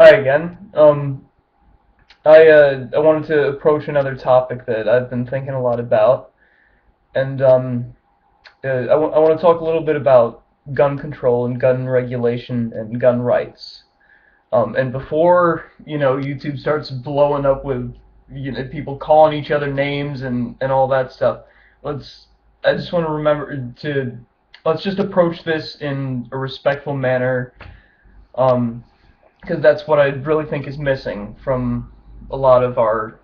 Hi again. I wanted to approach another topic that I've been thinking a lot about, and I want to talk a little bit about gun control and gun regulation and gun rights. And before YouTube starts blowing up with people calling each other names and all that stuff, let's I just want to remember to let's just approach this in a respectful manner. Um, because that's what I really think is missing from a lot of our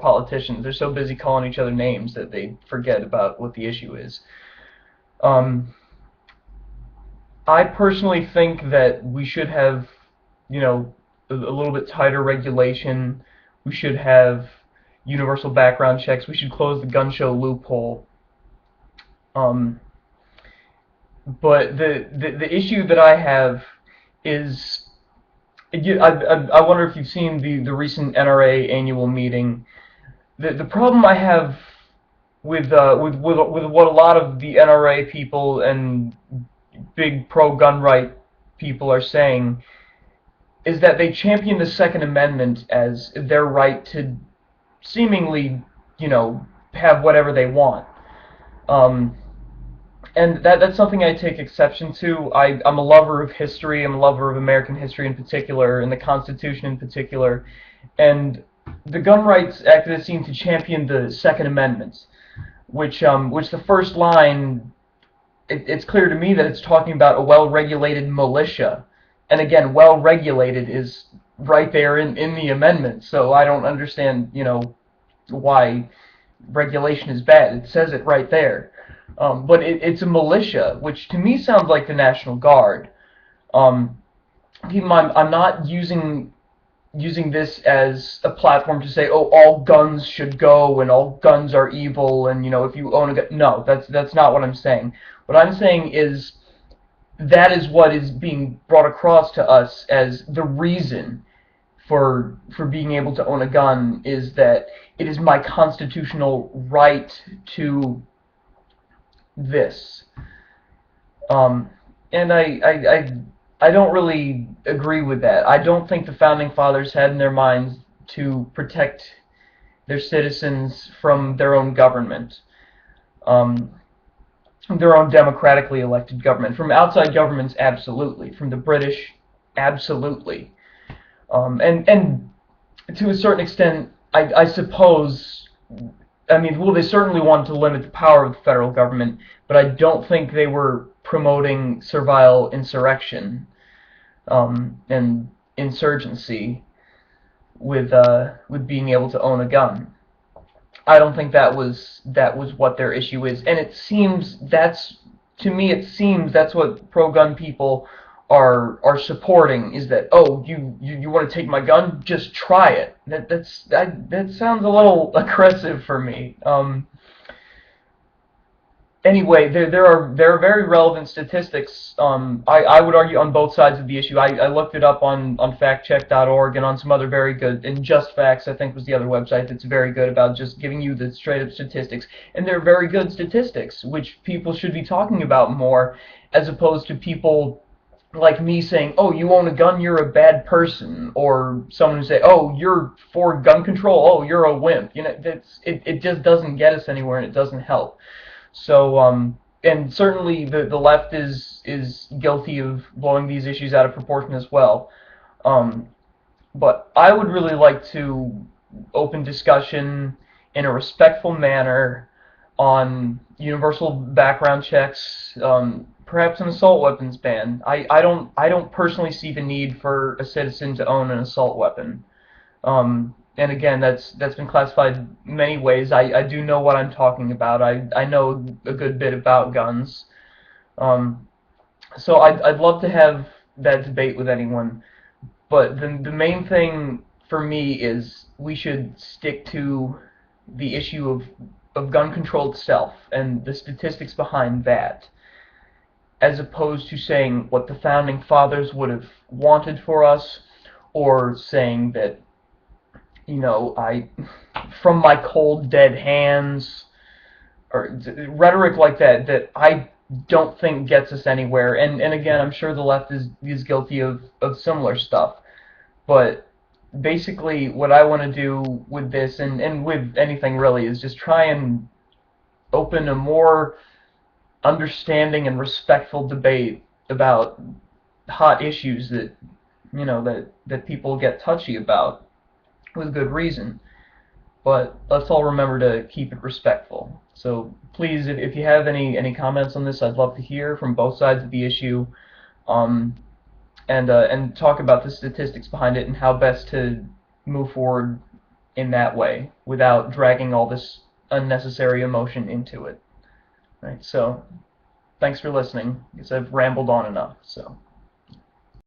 politicians. They're so busy calling each other names that they forget about what the issue is. Um, I personally think that we should have, a little bit tighter regulation. We should have universal background checks. We should close the gun show loophole. Um, but the issue that I have is I wonder if you've seen the recent NRA annual meeting. The problem I have with what a lot of the NRA people and big pro-gun right people are saying is that they champion the Second Amendment as their right to seemingly, have whatever they want. Um, and that's something I take exception to. I'm a lover of history. I'm a lover of American history in particular, and the Constitution in particular. And the gun rights activists seem to champion the Second Amendment, which the first line, it's clear to me that it's talking about a well-regulated militia. And again, well-regulated is right there in the amendment. So I don't understand, why regulation is bad. It says it right there. But it's a militia, which to me sounds like the National Guard. Um, I'm not using this as a platform to say, oh, all guns should go and all guns are evil, and if you own a gun. No, that's not what I'm saying. What I'm saying is that is what is being brought across to us as the reason for being able to own a gun is that it is my constitutional right to this. Um, and I don't really agree with that. I don't think the founding fathers had in their minds to protect their citizens from their own government, um, their own democratically elected government. From outside governments, absolutely. From the British, absolutely. And to a certain extent, I suppose, I mean, well, they certainly wanted to limit the power of the federal government, but I don't think they were promoting servile insurrection and insurgency with being able to own a gun. I don't think that was what their issue is, and it seems that's to me it seems that's what pro-gun people are supporting is that, oh, you want to take my gun, just try it. That sounds a little aggressive for me. Anyway, there are very relevant statistics. I would argue on both sides of the issue. I looked it up on factcheck.org and on some other very good, and Just Facts I think was the other website that's very good about just giving you the straight up statistics, and they're very good statistics which people should be talking about more, as opposed to people like me saying, oh, you own a gun, you're a bad person, or someone who say, oh, you're for gun control, oh, you're a wimp. It just doesn't get us anywhere, and it doesn't help. So, and certainly the left is guilty of blowing these issues out of proportion as well. Um, but I would really like to open discussion in a respectful manner on universal background checks, perhaps an assault weapons ban. I don't personally see the need for a citizen to own an assault weapon. And again, that's been classified many ways. I do know what I'm talking about. I know a good bit about guns. Um, so I'd love to have that debate with anyone. But the main thing for me is we should stick to the issue of gun control itself and the statistics behind that, as opposed to saying what the founding fathers would have wanted for us, or saying that, I, from my cold dead hands, or rhetoric like that I don't think gets us anywhere. And again, I'm sure the left is guilty of similar stuff. But basically, what I want to do with this, and with anything really, is just try and open a more understanding and respectful debate about hot issues that that people get touchy about with good reason. But let's all remember to keep it respectful. So please, if you have any comments on this, I'd love to hear from both sides of the issue, um, and talk about the statistics behind it and how best to move forward in that way without dragging all this unnecessary emotion into it. Right. So thanks for listening, because I've rambled on enough. So.